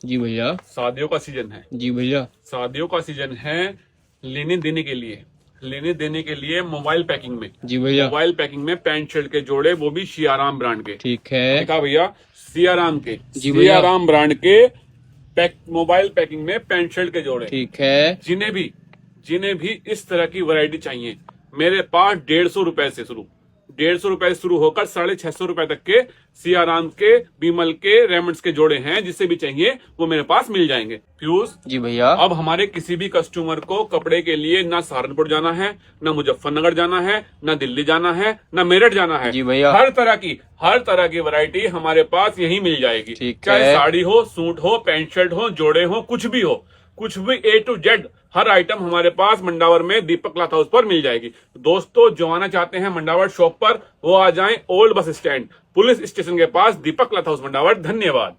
जी भैया। शादियों का सीजन है। जी भैया। शादियों का सीजन है। लेने देने के लिए मोबाइल पैकिंग में। जी भैया। मोबाइल पैकिंग में पैंट शर्ट के जोड़े, वो भी सियाराम ब्रांड के। ठीक है। देखा भैया, सियाराम के, जी भैया। सियाराम ब्रांड के मोबाइल पैकिंग में पैंट शर्ट के जोड़े। ठीक है। जिन्हें भी इस तरह की वैरायटी चाहिए, मेरे पास 150 रुपए से शुरू, 150 रुपए से शुरू होकर 650 रुपए तक के सियाराम के, बिमल के, रेमंड्स के जोड़े हैं। जिसे भी चाहिए वो मेरे पास मिल जाएंगे। फ्यूज। जी भैया। अब हमारे किसी भी कस्टमर को कपड़े के लिए ना सहारनपुर जाना है, ना मुजफ्फरनगर जाना है, ना दिल्ली जाना है, ना मेरठ जाना है। जी भैया। हर तरह की वैरायटी हमारे पास यही मिल जाएगी। ठीक चाहे है। साड़ी हो, सूट हो, पैंट शर्ट हो, जोड़े हो, कुछ भी हो, कुछ भी A to Z her item हमारे पास मंडावर में दीपक क्लॉथ हाउस पर मिल जाएगी। दोस्तों, जो आना चाहते हैं मंडावर शॉप पर, वो आ जाएं old bus stand, police station के पास, दीपक क्लॉथ हाउस मंडावर। धन्यवाद।